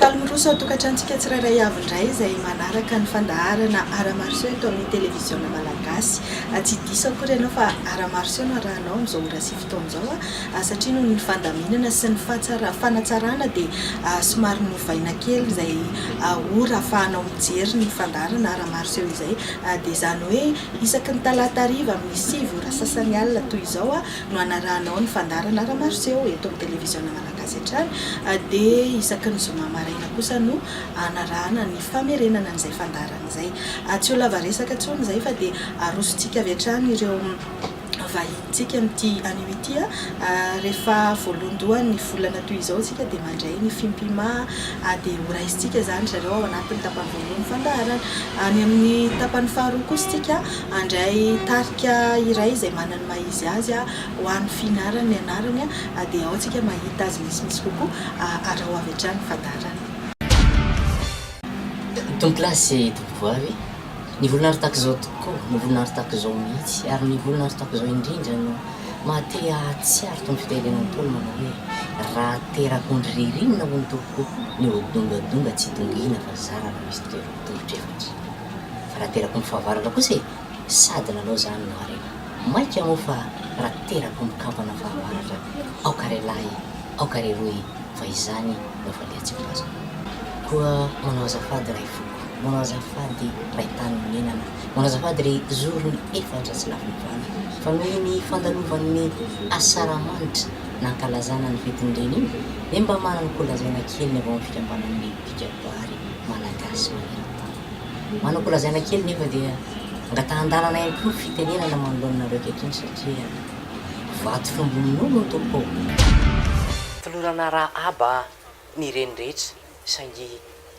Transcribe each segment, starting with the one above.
Falmiroso tokantranotsika tsirairay avy indray izay manaraka ny fandaharana ara-marseau eto amin'ny télévision malagasy. Tsy diso akory ianao fa ara-marseau no arahanao amin'izao ora sy fotoan'izao satria noho ny fandaminana sy ny fanatsarana dia somary novaina kely izay ora ahafahanao mijery ny fandaharana ara-marseau izay. Dia izany hoe isaky ny talata hariva amin'ny 7 ora sasany alina toy izao no anarahanao ny fandaharana ara-marseau eto amin'ny télévision malagasy hatrany. Dia isaky ny zoma maraina kosa no anarahana ny famerenana an'izay fandaharana izay. Tsy ho lava resaka intsony izay fa dia arosontsika avy hatrany ireo vahintsika amin'ity anio ity rehefa voalohandohan ny volana toy izao tsika dia mandray ny fimpima dia horaisitsika izany zareo ao anatin'ny tapany voalohany fandaharana. Any amin'ny tapany faharoa kosa tsika andray tarika iray izay manana mahizy azy ho an'ny fianarana ny anarany dia ao tsika mahita azy misimisy kokoa arao avy hatrany fandaharana. Donc là c'est tovovavy ny volinahary tahaka izao tokoa, ny volinahary tahaka izao mihitsy ary ny volinahary tahaka izao indrindra no mahate ahatsiaro tao amin'ny fitehirizana taona manao hoe raha terak'ondry ririnina ho ny tompoko ny hodongadonga tsy dongina fa zarana misy tongotra efatra. Fa raha terak'ondry fahavaratra kosa sady lalao zany no harena. Maika moa fa raha terak'ondry kampana fahavaratra aokare lahy aokare roy fa izany no faliantsika azy. Koa manao azafady ray foko, manao azafady ray tany menana, manao azafady ray zorony efatra tsy lafy mivaly fa noho ny fandalovan'ny asaramanitra nankalazana ny fetin'ireny iny dia mba manana kolazaina kely ny avao amin'ny fikambanan'ny pikabary malagasy maneran-tany. Manao kolazaina kely nefa dia angatahan-dalana ihany koa fitenenana manoloanareo ankehitriny satria vato fiombon'olo ny tompo. Tolorana raha aba ny reny rehetra saingy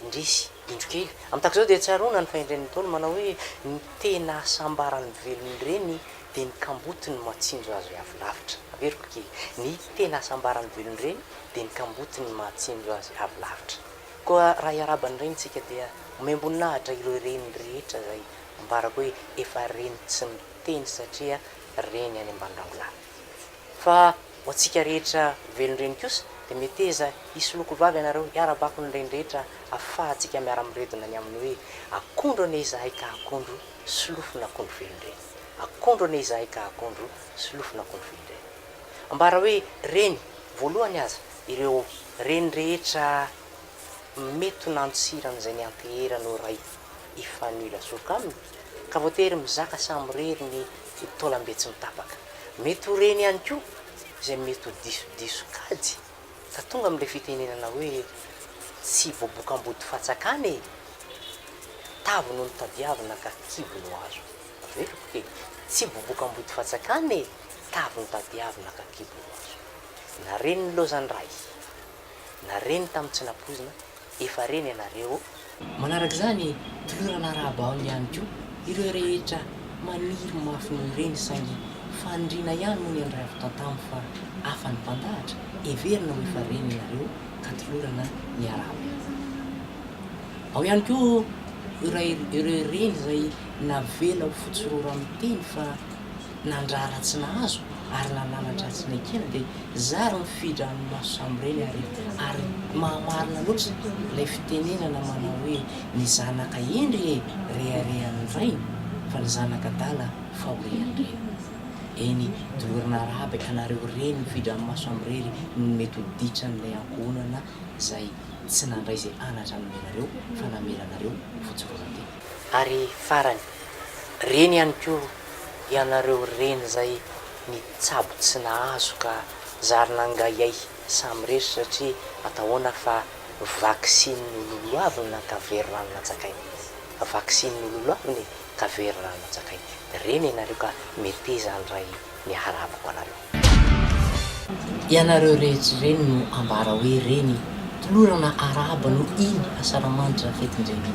indrisy indro kely amin'ny tahaka izao dia tsaroana ny fahendren'ny taona manao hoe ny tena asambarany velony reny dia ny kamboty ny matsinjo azo avy lavitra. Averiko kely, ny tena asambarany velony reny dia ny kamboty ny matsinjo azy avy lavitra. Koa raha iarabany reny tsika dia memboninahitra ireo reny rehetra izay ambarako hoe efa reny tsy miteny satria reny any ambandangolany. Fa ho antsika rehetra velony reny kosa dia meteza hisy loko vavy ianareo iarabako ny reny rehetra ahafahantsika miara-miredona ny aminy hoe akondro ane izahay ka akondro solofina akondro velony reny. Akondro ane izahay ka akondro solofina akondro velony reny. Ambara hoe reny voalohany aza ireo reny rehetra mety nantsirana izay ny anteherano ray ifanila soka aminy ka voatery mizaka samy rery ny taolambetsy mitapaka. Mety ho reny ihany koa izay mety ho diso kajy ka tonga amin'ilay fitenenana hoe tsy voabokam-body fatsakany tavy no nitadiavina ka kibo no azo. Averiko ke tsy voabokam-body fatsakany tavy no tadiavina ka kibo no azo. Na reny ny lozany ray na reny tamin'ny tsy napozina efa reny ianareo. Manaraka izany tolorana rahabaony ihany koa ireo rehetra maniry mafy ny reny saingy fandrina ihany moa ny andray avy tantamo fa hafa ny mpandahatra everina ho efa reny ianareo ka tolorana ny araba. Ao ihany koa ireo reny izay navela ho fotsorora amin'ny teny fa nandrara tsy nahazo ary nananatra tsy naikena dia zary mifidra ny maso samy reny ary mahamarina loatra ilay fitenenana manao hoe ny zanaka endry reharehan'ny rainy fa ny zanaka dala fahorehan'ny reny. Eny tolorana araba ianareo reny mifidra ny maso samy rery mety ho ditra n'ilay ankohonana izay tsy nandray izay anatra nomenareo fa namelanareo fotsororanteny. Ary farany reny ihany koa ianareo reny izay ny tsabo tsy nahazo ka zary nangayay samy rery satria atahoana fa vaksin'ololo avy na ka very rano natsakainy. Vaksin'ololo avy ka very rano natsakainy. Reny ianareo ka meteza andray ny harabako anareo. Ianareo rehetra reny no ambara hoe reny tolorana araba no iny asaramanitra fetin-dreny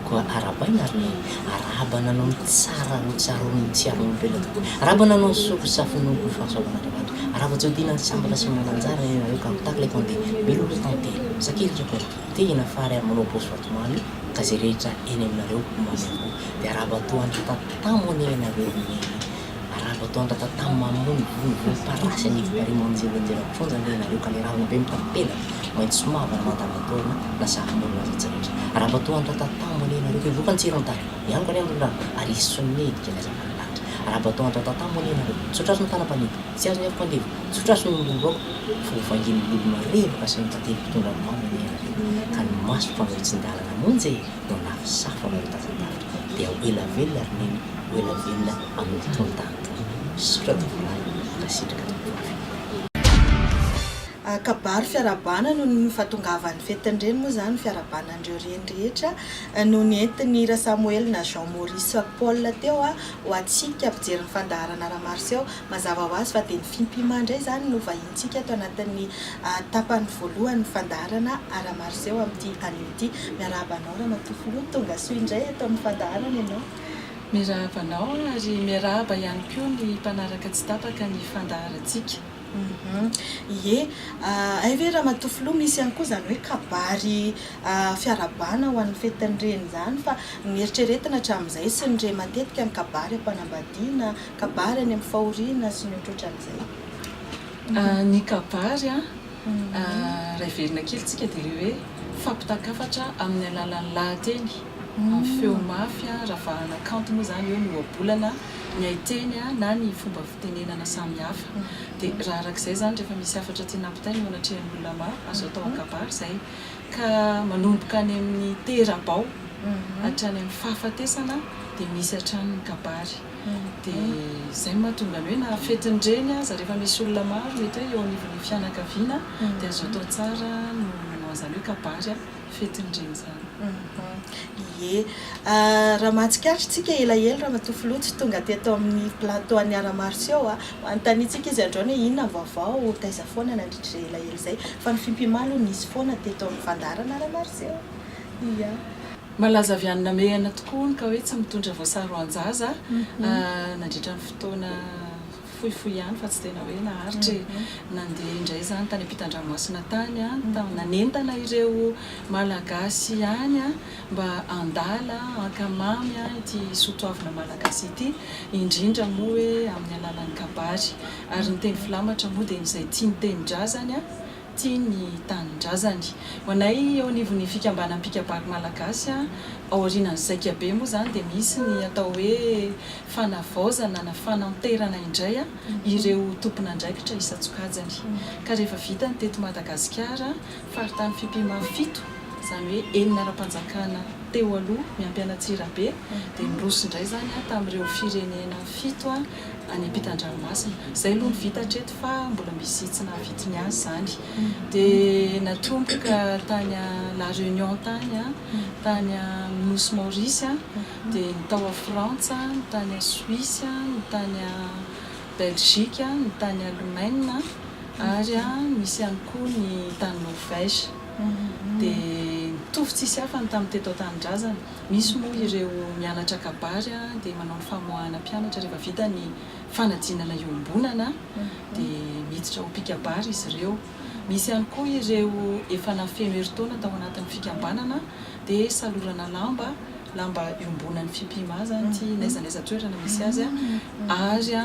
koa arabaina ary ny araba nanao ny tsara no tsaron'ny tsiaron'olombelona tokoa. Araba nanao ny soko safin'olo fahasoavan'Andriamanitra. Araba tsy ho dina ny sambatra sy mananjara ianareo ka mitaka ilay tonde milolo tantely sakiritra koa tehina fary ary manao paosy vatomamy ka zay rehetra eny aminareo mameko dia araba toa andratatamo any ianareo ny araba toa andratatamo mamony volomparasy ny varimo amin'izay anjera fonjana ianareo ka le ravina be mitampela maintsy somavana mandavataona na sahamolona rehetrarehetra raha mba toa andratatamolena reo voka ntsirontany ihany ko anendona ary isonedika lazamanilahitra raha mba toa andratatamolena reo tsotraso ny tanam-panety tsy azo ny avoko andevo tsotraso ny ololoaka fovanginy olona revoka sy mitantely mpitondra mamolena reo ka ny maso fameritsindalana monjy no nafisafa maritazandavitra dia ela velona ary neny ela velona amin'ny tontanto sotratovolahy rasitraka tokovavy kabary fiarabana no ny fahatongavan'ny fetin'ireny moa zany fiarabanandreo renrehetra no nentiny ra Samuel na Jean Maurice Paul teo ho atsika ampijery ny fandaharana Ramarseau mazava ho azy fa dia ny fimpima indray zany no vahintsika ato anatin'ny tapany voalohany fandaharana Ramarseau amin'ity an'ity miarabanao Ramatofolo tonga soa indray ato amin'ny fandaharana ianao. Miarabanao ary miaraba ihany koa ny mpanaraka tsy tapaka ny fandaharantsika. Ie, ay ve Ramatofolo misy ihany koa zany hoe kabary fiarabana ho an'ny fetin'ireny zany fa nieritreretina hatramin'izay sy nire matetika ny kabary ampanambadiana kabary any amin'ny fahoriana sy ny ohatrohatran'izay. Ny kabary raha iverina kely tsika dia hoe fampitakafatra amin'ny alalan'ny lahateny amin'ny feo mafy ravahana kanto moa zany eo ny ohabolana ny haiteny na ny fomba fitenenana samihafa dia raha arak'izay zany rehefa misy afatra tiana ampitaina eo anatrehan'ny olona maro azo atao kabary izay ka manomboka any amin'ny terabao hatrany amin'ny fahafatesana dia misy hatrany ny kabary dia izay mahatonga hoe na fetin'ireny aza rehefa misy olona maro mety hoe eo anivon'ny fianakaviana dia azo atao tsara no azany hoe kabary fetin'ireny zany. Ie, raha mahatsikaritsika elaela Ramatofolo tsy tonga teto amin'ny plateau any Ramarseau antanitsika izy andreo hoe inona vaovao taiza foana nandritra elaela izay fa ny fimpimalo nisy foana teto amin'ny fandaharana Ramarseau. Ia. Malaza avy any namehana tokoa ka hoe tsy mitondra voasary ho anjaza nandritra ny fotoana fohifohy ihany fa tsy tena hoe naharitra nandeha indray zany tany ampitan-dranomasina tany nanentana ireo malagasy ihany mba andala ankamamy ity soatoavina malagasy ity indrindra moa hoe amin'ny alalan'ny kabary ary ny teny filamatra moa dia izay tia ny tenin-drazany tia ny tanin-drazany ho anay eo anivon'ny fikambanam-pikabary malagasy aorianany Zaikabe moa zany dia misy ny atao hoe fanavaozana na fananterana indray ireo tompon'andraikitra isan-tsokajany ka rehefa vita ny teto Madagasikara faritany fimpima 7 zany hoe enina ara-panjakana teo aloha miampy Anatsirabe dia miroso indray zany tamin'ireo firenena 7 any ampitan-dranomasina izay aloha ny vita hatreto fa mbola misy tsy nahavita ny azy zany dia natomboka tany La Réunion tany Nosy Maurice dia ny tao a Frantsa ny tany a Suisse ny tany a Belgique ny tany Allemagne ary misy ihany koa ny tany Norvège dia mitovy tsisy hafa ny tamin'ny teto an-tanindrazana misy moa ireo mianatra kabary dia manao ny famoahana mpianatra rehefa vita ny fanadinana iombonana dia miditra ho mpikabary izy ireo misy ihany koa ireo efa nafeno herintaona tao anatin'ny fikambanana dia salorana lamba iombonan'ny fimpima zany ty naizanaiza toerana misy azy ary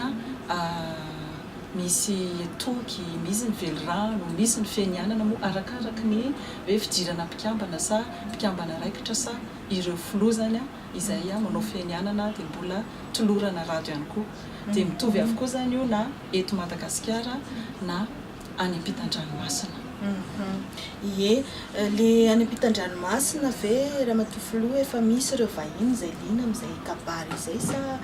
misy toky, misy ny velorano, misy ny fenianana moa arakaraky ny hoe fidirana mpikambana sa mpikambana raikitra sa ireo filozany izay manao fenianana dia mbola tolorana rado ihany koa dia mitovy avokoa zany io na eto Madagasikara na any ampitan-dranomasina. Ie, le any ampitan-dranomasina ve Ramatofolo efa misy ireo vahiny izay liana amin'izay kabary izay sa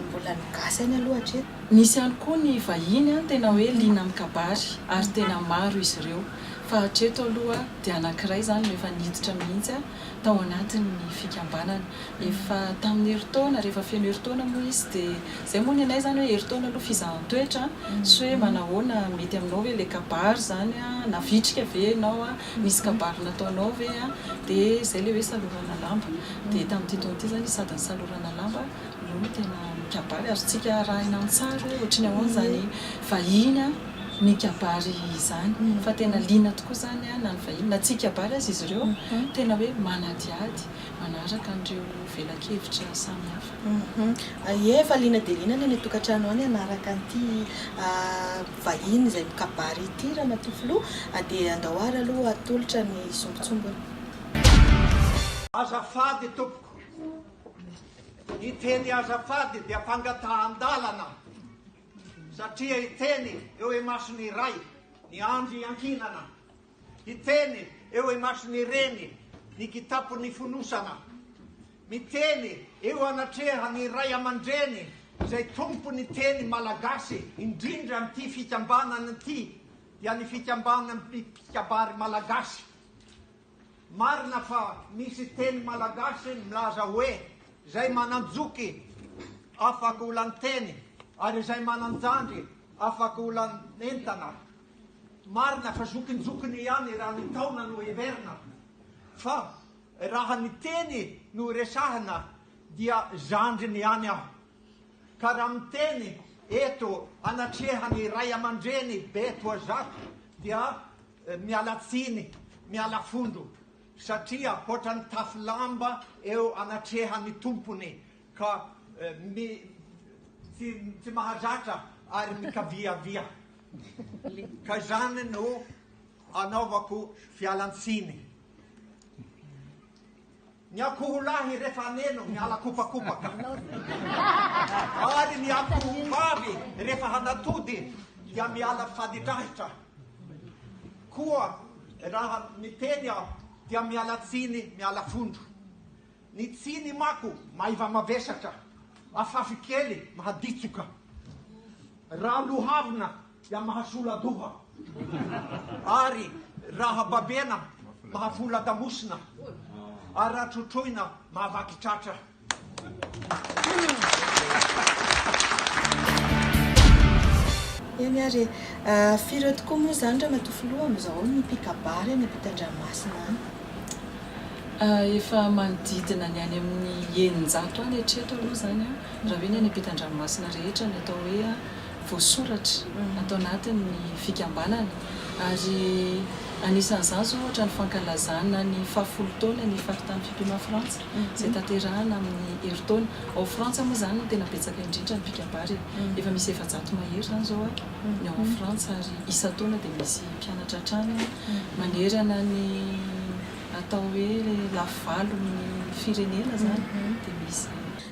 mbola nigasy any aloha hatreto? Misy ihany koa ny vahiny tena hoe liana amin'ny kabary ary tena maro izy ireo fa hatreto aloha dia anankiray zany no efa niditra mihitsy tao anatin'ny fikambanana efa tamin'ny herintaona rehefa feno herintaona moa izy dia izay moa ny anay zany hoe herintaona aloha fizahan-toetra sy hoe manahoana mety aminao hoe le kabary zany na vitrika ve ianao misy kabary nataonao ve dia izay le hoe salorana lamba dia tamin'ity taona ity zany sady ny salorana lamba no tena kabary azo tsika rahina tsara hoe ohatrany ahoana zany vahiny mikabary izany fa tena liana tokoa zany a na ny vahiny na tsy kabary azy izy ireo tena hoe manadiady manaraka an'ireo velakevitra samihafa. Efa liana dia liana ny tokantrano any anaraka an'ity vahiny izay mikabary ity raha matofoloha dia andahoara aloha atolotra ny sombitsombony. Azafady tompoko, iteny azafady dia fangatahan-dalana satria iteny eo e masony ray ny andro iankinana, iteny eo e masony reny ny kitapo ny fonosana, miteny eo anatreha ny ray aman-dreny izay tompo ny teny malagasy indrindra amin'ity fikambanana ity dia ny fikambanana mpikabary malagasy. Marina fa misy teny malagasy milaza hoe zay mananjoky afaka olan-teny ary zay mananjandry afaka olan-entana. Marina fa zokinjokiny ihany raha ny taona no everina fa raha ny teny no resahana dia zandriny ihany aho. Ka raha miteny eto anatrehany ray aman-dreny beto azato dia mialatsiny miala fondo satria hotrany tafilamba eo anatrehany tompony ka tsy mahazatra ary mikaviavia. Ka zany no anaovako fialantsiny. Ny akoho lahy rehefa aneno miala kopakopaka ary ny akoho vavy rehefa hanatody dia miala fadidrahitra. Koa raha miteny aho dia miala tsiny miala fondo. Ny tsiny mako maiva mavesatra, afafy kely mahaditsoka, raha lohavina dia mahasola doha ary raha babena mahafola damosina ary raha trotroina mahavaky tratra. Eny ary firy tokoa moa zany raha matofoloha amin'izao ny mpikabary any ampitan-dranomasina any? Efa manodidina ny any amin'ny 900 any hatreto aloha zany a raha hoe ny any ampitan-dranomasina rehetra ny atao hoe voasoratra atao anatin'ny fikambanany. Ary anisan'izany zao ohatra ny fankalazana ny 10 taona ny faritany fimpima Frantsa izay tanterahana amin'ny herintaona. Ao Frantsa moa zany no tena betsaka indrindra ny mpikabary. Efa misy 700 mahery zany zao ny ao Frantsa ary isan-taona dia misy mpianatra hatrany manerana ny atao hoe lavalon'ny firenena zany dia misy.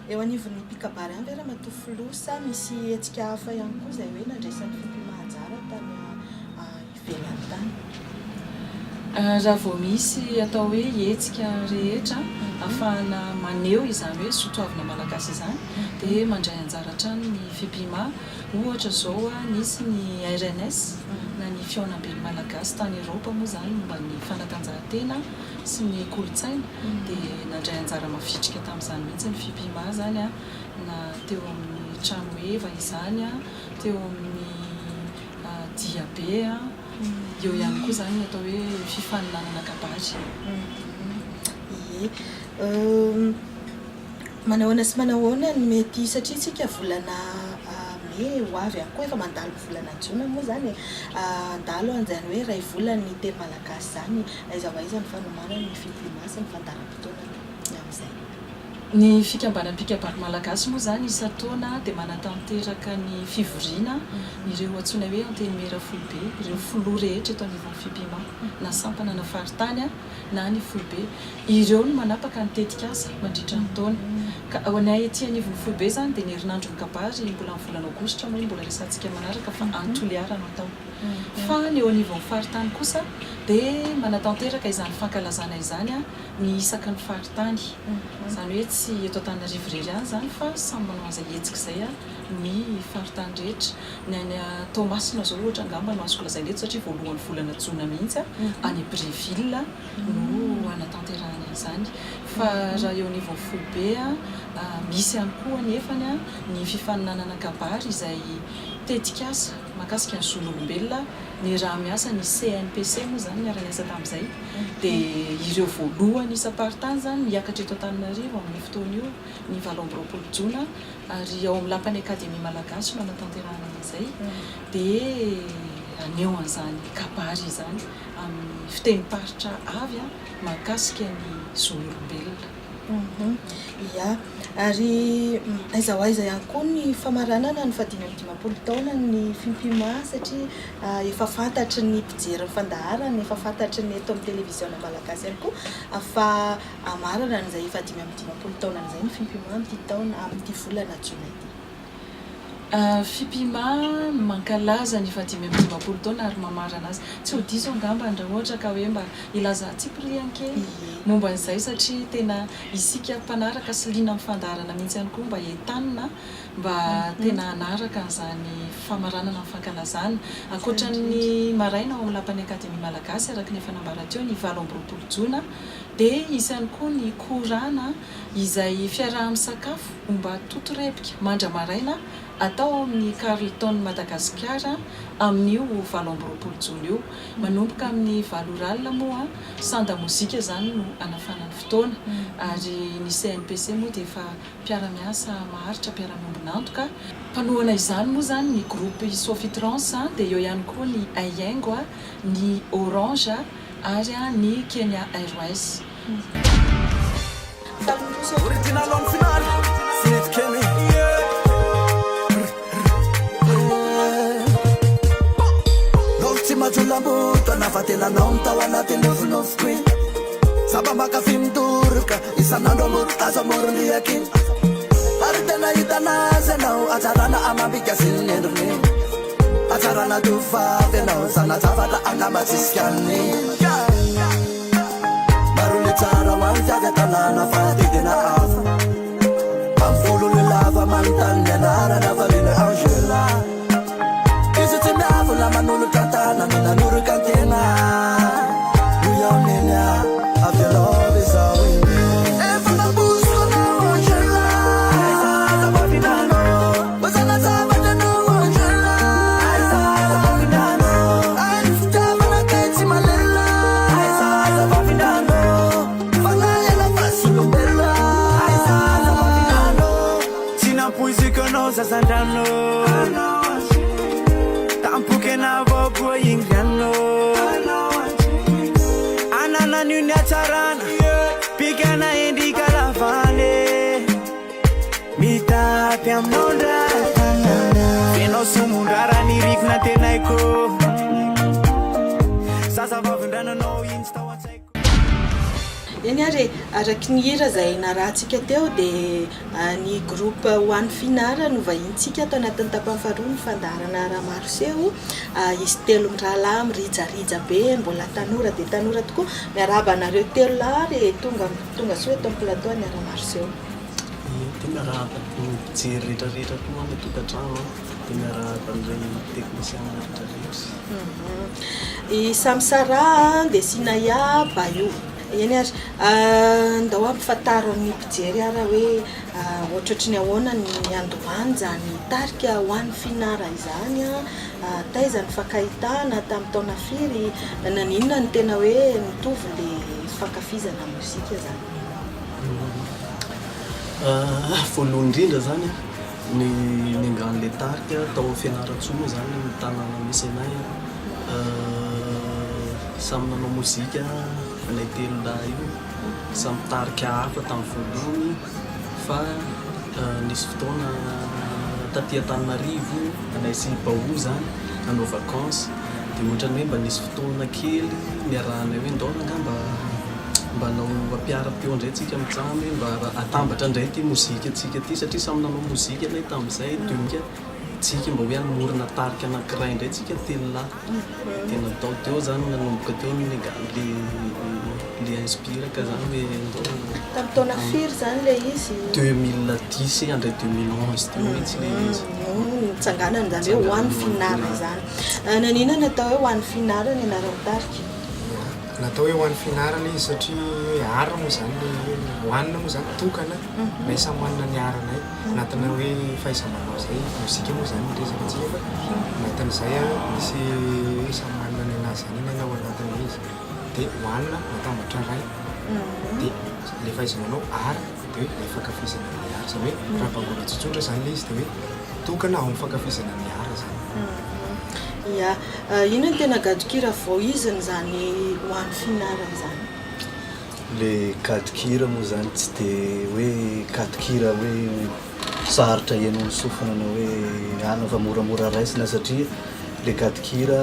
Eo anivon'ny mpikabary any raha matofoloha sa misy hetsika hafa ihany koa izay hoe nandraisan'ny fimpima anjara tany ivelany tany? Raha vao misy atao hoe hetsika rehetra ahafahana maneho izany hoe soatoavina malagasy izany dia mandray anjara hatrany ny fimpima. Ohatra zao nisy ny RNS na ny fiaonam-bely malagasy tany Eropa moa zany momba ny fanatanjahantena sy ny kolotsaina dia nandray anjara mafitrika tamin'izany mihitsy ny fimpima zany na teo amin'ny trano eva izany teo amin'ny diabe eo ihany koa zany ny atao hoe fifaninanana kabary. Manahoana sy manahoana ny mety satria tsika volana me ho avy koa efa mandalo volana jona moa zany andalo anjany hoe ray volany teny malagasy zany aiza ho aiza ny fanomanana ny fimpima sy ny fandaram-potoana amin'izay. Ny fikambanam-pikabary malagasy moa zany isan-taona dia manatanteraka ny fivoriana ireo antsoina hoe antenimera folobe, ireo foloha rehetra eto anivon'ny fimpima na sampana na faritany na ny folobe. Ireo no manapaka ny tetikasa mandritra ny taona. Ka ao anay ety anivon'ny folobe zany dia ny herinandro mikabary mbola amin'ny volana aogositra moa mbola resantsika manaraka fa antoliara no atao. Fa ny eo anivon'ny faritany kosa dia manatanteraka izany fankalazana izany ny isaky ny faritany. Izany hoe tsy eto Antananarivo irery ihany zany fa samy manao an'izay hetsika izay ny faritany rehetra. Ny any Toamasina zao ohatra angamba no azoko lazaina eto satria voalohan'ny volana jona mihitsy any Bréville no anatanterahana izany. Fa raha eo anivon'ny folobe misy ihany koa nefany ny fifaninanana kabary izay tetikasa mahakasika ny zon'olombelona ny raha miasa ny CNPC moa zany miara-miasa tamin'izay dia ireo voalohany isam-paritany zany miakatra eto Antananarivo amin'ny fotoana io ny 7 jona ary ao amin'ny lapan'ny akademia malagasy no anatanterahana an'izay dia neo an'izany kabary izany amin'ny fiteniparitra avy a mahakasika ny zon'olombelona. Ia, ary aiza ho aiza ihany koa ny famaranana ny 550 taona ny film Puma satria efa fantatry ny mpijery ny fandaharana, efa fantatry ny eto amin'ny télévision malagasy ihany koa fa amarana an'izay 550 taona an'izay ny film Puma amin'ity taona amin'ity volana jona ity. Fipima mankalaza ny 550 taona ary mamarana azy tsy ho diso angamba ndra ohatra ka hoe mba ilaza Cyprien kely momba an'izay satria tena isika mpanaraka sy liana amin'ny fandaharana mihitsy ihany koa mba entanina mba tena anaraka an'izany famaranana amin'ny fankalazana ankoatran'ny maraina ao amin'ny lapan'ny akademia malagasy araka ny efa nambara teo ny 7 jona dia isy ihany koa ny korana izay fiaraha-misakafo mba totorepika mandra maraina atao amin'ny Carlton Madagasikara amin'io 7 jona io manomboka amin'ny valoralina moa sanda mozika zany no anafanany fotoana ary ny CNPC moa dia efa mpiara-miasa maharitra mpiara-miombona antoka mpanohana izany moa zany ny groupe Sofitrans dia eo ihany koa ny Ayengo ny Orange ary ny Kenya Airways. Original on final, Philip Kenny. Majulambuta na fatela naunta wana tenefu no screen Saba maka film turka isanando murtaza murli yakin Ardena itana zenau ajarana amabika sinendrni Ajarana tufa tenau sana tafata angama siskani Maruli tara wanja jatanana fatigena afa Pamfulu lilava mantan yanara na valina Angela la manulu cantana mina nuru cantena Uya nena after love is all we need E fa na busco na Angela Aiza bafinano Wasana sabata no Angela Aiza bafinano Alifutama na keti malela Aiza bafinano Falaya na fasulo bella Aiza bafinano Sina puisika no sasandano Tampuke na bobo ingano Anana nyunya charana Pigana indi karavane Mita pia mnonda Feno sumundara ni rikna tenaiko Sasa vavundana no insta whatsapp Eny ary araky ny hira izay narahantsika teo dia ny groupe One Finara no vahintsika atao anatin'ny tapany faharoa ny fandaharana Ramaroseo izy telo mirahalahy mirijarija be mbola tanora dia tanora tokoa miarahaba anareo telo lahy tonga soa eto amin'ny plateau ny Ramaroseo. Dia miarahaba ny mpijery rehetrarehetra koa amin'ny tokantrano dia miarahaba amin'ireny teknisiana rehetrarehetra. Samsara dia Sinaya Bayo. Eny ary ndao ampifantaro amin'ny mpijery ara hoe ohatrohatry ny ahoana ny andovanja ny tarika One Finara izany taiza ny fankahitana tamin'ny taona firy naninona ny tena hoe mitovy ilay fankafizana mozika zany. Voalohany indrindra zany ny angan'ilay tarika tao Fianaratsoa zany ny tanàna misy anay samy nanao mozika anay telo lahy io samy tarika hafa tamin'ny voalohany fa nisy fotoana taty Antananarivo anay sy Bao zany nanao vacances dia ohatrany hoe mba nisy fotoana kely niarahanay hoe ndao angamba mba nao ampiara-peo indray tsika mitsamy mba atambatra indray ty mozika tsika ty satria samy nanao mozika ilay tamin'izay donka tsika mba hoe hanomorona tarika anankiray indray tsika telo lahy dia natao teo zany nanomboka teo le inspiraka zany hoe tamin'ny taona firy zany ilay izy 2010 andray 2011 teo mihitsy le izy mitsanganana zany hoe One Finara zany. Nanina natao hoe One Finara ny anaran'ny tarika? Natao hoe One Finara ilay izy satria ara moa zany One moa zany tokana ilay samy manana ny aranay anatina hoe fahaiza-manao zay mozika moa zany resaka tsika fa anatin'izay misy samy manana ny anazy zany iny anao anatin'ilay izy dia One natambatra ray dia ilay fahaiza-manao ara dia hoe ilay fankafizana ny ara zany hoe raha mpangola tsotsotra zany ilay izy dia hoe tokana ao amin'ny fankafizana ny ara zany. ia ino ny tena gadokira voiziny zany ho an'ny finarana zany le gadokira moa zany tsy de hoe gadokira hoe sarotra ianao ny sofina na hoe ana fa moramora raisina satria le gadokira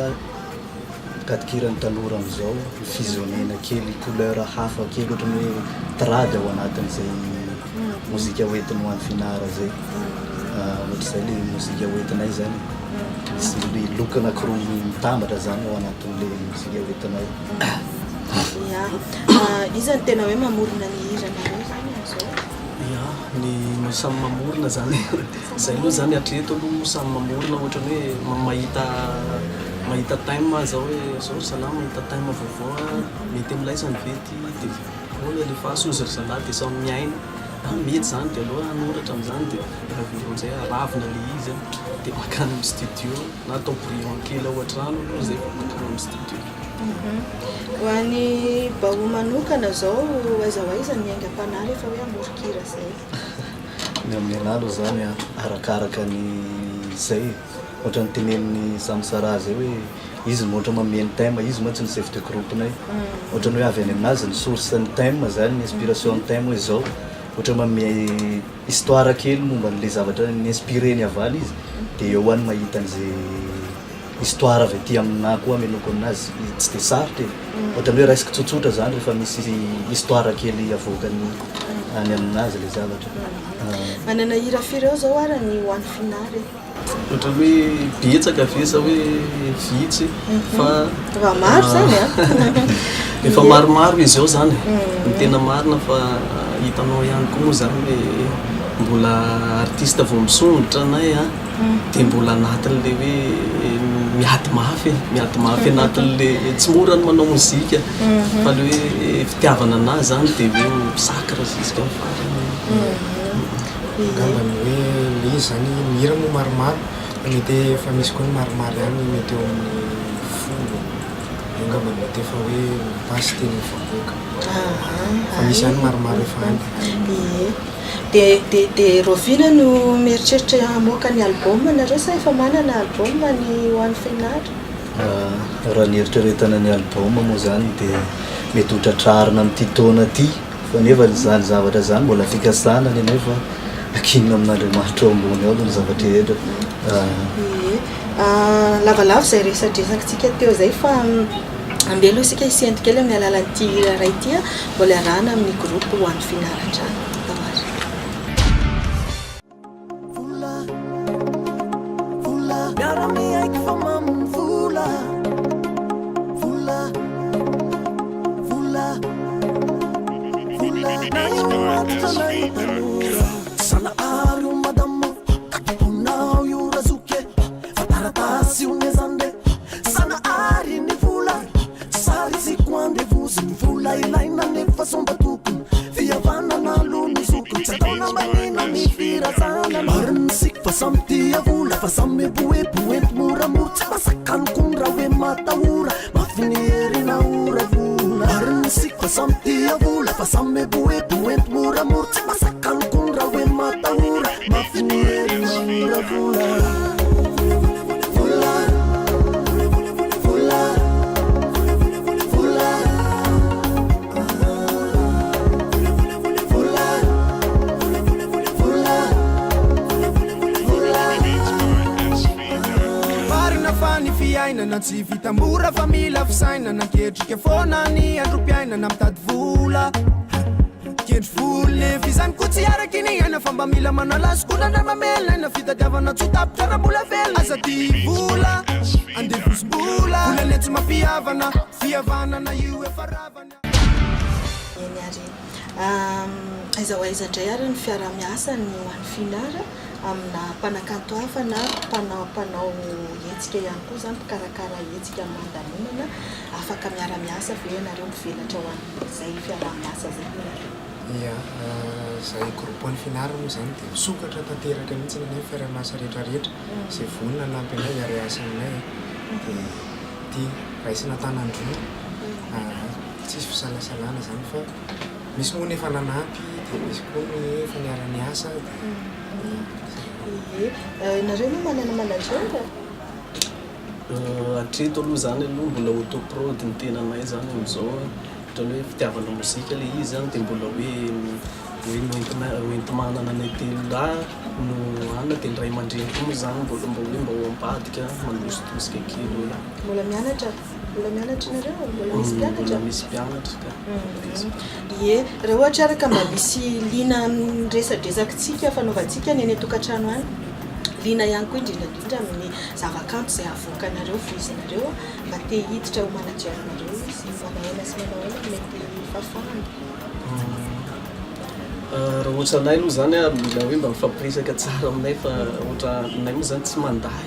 ny tanora am'izao fusionnena kely couleur hafa kely ohatrany hoe trady ao anatin'izay mozika hoentin'ny ho an'ny finara zay ohatr'izay le mozika hoentinay zany sy le loka anankiroa mitambatra zany ao anatin'le mozika hoentinay ia izany tena hoe mamorona ny hiranareo zany am'izao ia ny samy mamorona zany zay aloha zany atreto aloha samy mamorona ohatrany hoe mahita time zao hoe zao salama mahita time vaovao mety am'laisany vety de ola le fahasoza ry zalahy de samy miaina mety zany de aloha anoratra am'zany de rahaviron'izay aravina le izy de makany amin'ny studio na atao brouillon kely ao an-trano aloha zay fa makany amin'ny studio ho an'ny bao manokana zao aiza ho aiza ny aingam-panahy rehefa hoe amorokira zay ny amin'ny analo zany arakaraka ny zay ohatra ny tenenin'ny samsara zay hoe izy mohatra mameny thème izy moa tsy ny chef de groupenay ohatrany hoe avy any aminazy ny source ny thème zany ny inspiration ny thème hoe zao ohatra mame histoire kely momba n'le zavatra ny inspireny avany izy de eo any mahita an'izay histoire avy aty aminah koa amenoko aminazy tsy de sarotra ohatrany hoe raisiko tsotsotra zany rehefa misy histoire kely avoakany any aminazy le zavatra manana hira fireo zao ara ny ho an'ny finary ohatrany hoe betsaka vesa hoe vitsy fa maro zany efa maromaro izy ao zany ny tena marina fa hitanao ihany koa moa zany hoe mbola artiste vao misongotra anay de mbola anatin'le hoe miady mafy anatin'le tsy mora ny manao mozika fa le hoe fitiavana anazy zany de hoe misakra ziska farany angambany hoe le izy zany mihira moa maromaro mety efa misy koa ny maromaro ihany mety eo amin'ny folo angambany mety efa hoe mipasy teny mifaboaka fa misy ihany maromaro efa any de rovina no mieritreritra hamoaka ny album nareo sa efa manana album ny ho an'ny finary raha ny eritreretana ny album moa zany de mety hotratrarina amin'ity taona ty fa nefa zany zavatra zany mbola fikasana ny anay fa akinina amin'andriamanitra ao ambony ao aloha ny zavatra etra lavalava zay resadresakitsika teo zay fa ambelo isika isiento kely amin'ny alalan'ity ray ity mbola arahana amin'ny groupe ho an'ny finaratra sana aru madamo unao yurazuke fataratasi unezande sana ari ni vula sari si kwande vuzi vula ilaina ne fasomba tuku via vana na luni suku chatona manina ni fira sana marn sik fasamti ya vula fasame buet mura murta masakan kunra we mataura mafinieri na ura vula marn sik fasamti ya vula fasame buet mura murta masakan kunra we mataura mafinieri na ura vula fiainana tsy vita mora fa mila fisainana ketrika foana ny androm-piainana mitady vola kendry voly fizany koa tsy araky ny aina fa mba mila manalasokola ndra mamelnaina fitadiavana tsotapitra raha mbola velona aza ty vola andevosombola volany tsy mampiavana fihavanana io efa ravana aiza ho aiza indray ary ny fiara-miasa ny ho an'ny finara amina mpanakanto hafa na mpanao hetsika ihany koa zany mpikarakara hetsika mandamonana afaka miara-miasa ve ianareo mivelatra ho an'izay fiara-miasa zay ia zay groupe-ny finara moa zany de misokatra tanteraka mihitsy nanay fiara-miasa rehetrarehetra zay vonina nampy anay iara-asa aminay de ty raisina tanandroa tsisy fisalasalana zany fa misy moa nefa nanampy de misy koa ny efa niara-miasa nareo moa manana manager Atreto aloha zany aloha mbola autoprod ny tenanay zany am'izao ohatrany hoe fitiavana mozika le izy zany dia mbola hoe noentimanana anay telo lahy no anona telo ray aman-dreny koa moa zany mba ho ambadika manositosika kely hoe mbola mianatra nareo mbola misy mpianatra mbola misy mpianatra ka ie raha ohatra araka mba misy lina resadresakitsika fanaovantsika ny eny tokantrano any lina ihany koa indrindrandrindra amin'ny zavakanto izay avoakanareo foizinareo mba te hiditra ho manajeranareo izy manahoana sy manahoana mety fafahana raha ohatra anay aloha zany a mila hoe mba mifampiresaka tsara aminay fa ohatra nay moa zany tsy manday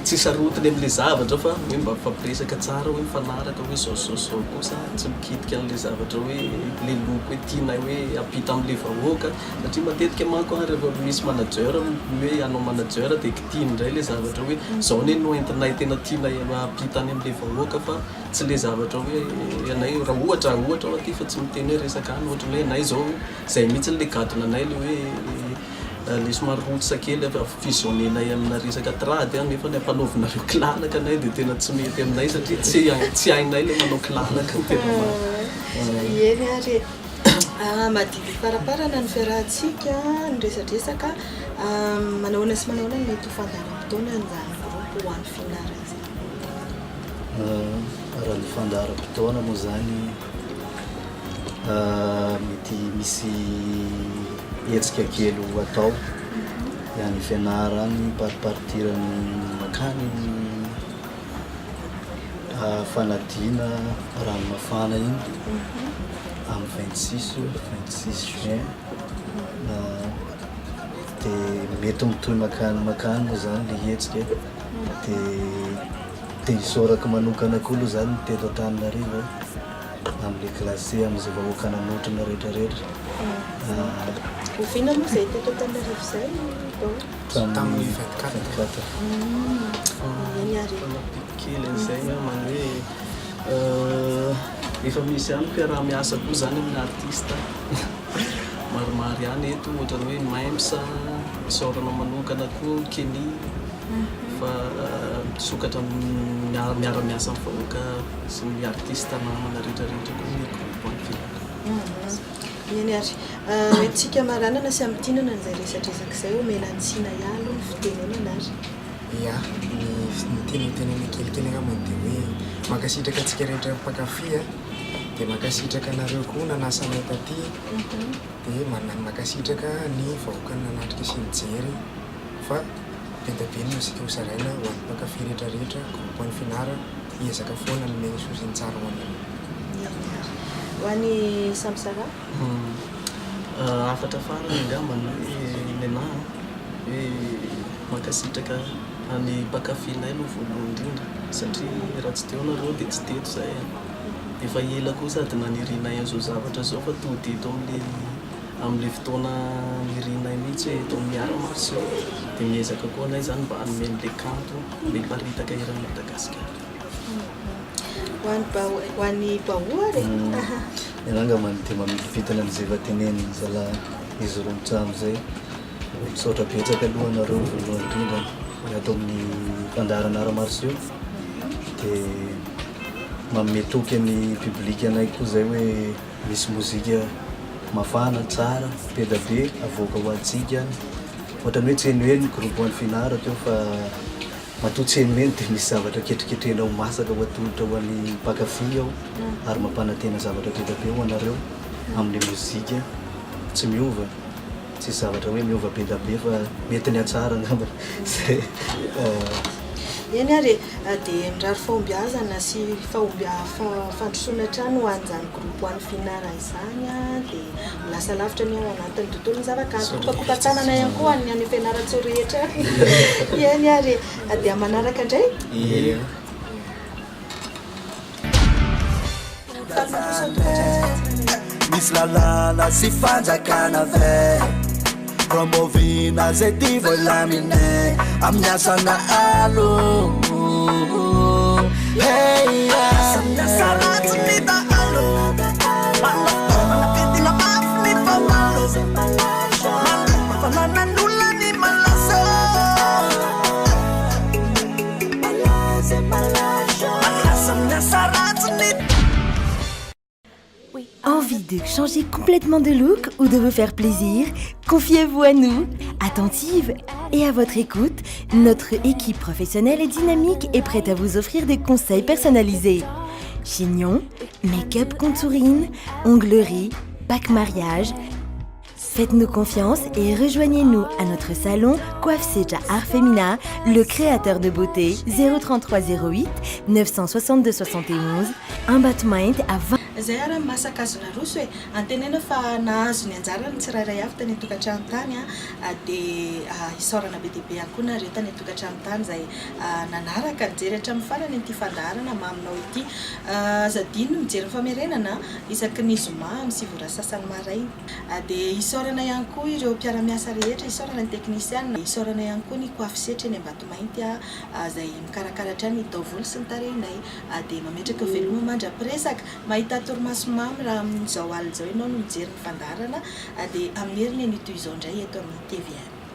tsy sarotiny am'le zavatra fa hoe mba mifampiresaka tsara hoe mifanaraka hoe zao kosa tsy mikitika an'le zavatra hoe le loko hoe tianay hoe ampita am'le vahoaka satria matetika manko rehefa misy manager hoe anao manager dia kitiny indray le zavatra hoe zao ne no entinay tena tianay ampita any am'le vahoaka fa tsy le zavatra hoe anay raha ohatra ao aty fa tsy miteny hoe resaka any ohatra hoe anay zao zay mihitsy le gadona anay le hoe le somary rotsa kely fisionnenay amina resaka trady nefa ny ampanaovinareo kilalaka anay dia tena tsy mety aminay satria tsy hainay le manao kilalaka tena eny ary madidy faraparana ny fiarahantsika ny resadresaka manahoana sy manahoana ny mety fandaharam-potoana nyzany groupe ho an'ny finara izy raha ny fandaharam-potoana moa zany mety misy hetsika kely atao ihany fianara any paripartirany makany fanadina rano mafana iny amin'ny 26 juin dia mety mitohy makany moa zany le hetsika dia isorako manokana koa aloha zany teto Antananarivo amin'le classé amin'izay vahoaka nanotrana rehetrarehetra ovina moa zay teto Antananarivo zay tamin'ny 24 eny ary kely an'izay many hoe efa misy ihany mpiara-miasa koa zany amin'ny artiste maromaro ihany eto ohatrany hoe Maimsa sorana manokana koa Kenny fa sokatra miara-miasa amin'ny vahoaka sy ny artiste namana rehetrarehetra koa ny groupe ny finara eny ary metytsika maranana sy amtinana n'izay resadresaka izay omenantsina ihalo ny fitenenana ary ia ny tenentenena kelikely angambany dia hoe makasitraka antsika rehetra mpakafy dia makasitraka anareo koa nanasanay taty dia makasitraka ny vahoaka nanatrika sy nijery fa be da be ny mozika hosaraina ho an'ny mpakafy rehetrarehetra groupe ny finara hiezaka foana ny mena sosiny tsara ho anany ho an'ny samsara afatra farany angambany hoe nenahy hoe makasitraka any mpakafinay aloha voalohany indrindra satria raha tsy teo nareo dia tsy teto zay efa ela koa sady nanirinay an'izao zavatra zao fa tody eto amin'le fotoana nirinay mihitsy hoe eto amin'ny ara-marso dia miezaka koa anay zany mba anomen'le kanto mbe mparitaka eran'ny Madagasikara ho an'ny bahoary enangambany dia mamilipitana an'izay vateneny zalahy izy roa mitrano zay misaotra betsaka aloha anareo voalohany indrindra atao amin'ny mpandaharana ara-marso dia mametoky amin'ny public anay koa zay hoe misy mozika mafana tsara be da be avoaka ho antsika ohatrany hoe tseny hoe ny groupe ny finara teo fa matoa tseny meny dia misy zavatra ketriketrena ho masaka ho atolotra ho an'ny mpakafy ao ary mampanantena zavatra be da be ho anareo amin'ny mozika tsy miova tsy zavatra hoe miova be da be fa mety ny atsara ngamba zay eny ary dia mirary fahombiazana sy fandrosoana trano ho an'izany groupe ho an'ny finara izany dia lasa lavitra ny ao anatin'ny tontolo ny zavakanto kopakopatanana ihany koa any any fianaratso rehetra eny ary dia manaraka indray misy lalàna sy fanjakana ve promovina zay ty voalaminay amin'ny asana alo Envie de changer complètement de look ou de vous faire plaisir? Confiez-vous à nous. Attentive et à votre écoute, notre équipe professionnelle et dynamique est prête à vous offrir des conseils personnalisés. Chignon, make-up contouring, onglerie, pack mariage. Faites-nous confiance et rejoignez-nous à notre salon Coiffe Seja Art Femina, le créateur de beauté 033 08 962 71, un battement à 20. Zay ara masakazona roso hoe antenena fa nahazo ny anjara ny tsirairay avy tany tokantrano tany dia isaorana be diabe ihany koa nareo tany tokantrano tany zay nanaraka nijery hatramin'ny farany ity fandaharana maminao ity zadino mijery famerenana isaky ny zoma amin'ny sivora sasany maraina dia isaorana ihany koa ireo mpiara-miasa rehetra isaorana ny teknisiana isaorana ihany koa ny coiffe setra eny Ambatomainty zay mikarakara ny taovolo sy ny tarehinay dia mametraka veloma mandra-piresaka mahita torimaso mamy raha amin'izao alina izao ianao no mijery ny fandaharana dia amin'ny heriny ny toy izao indray eto amin'ny TVR.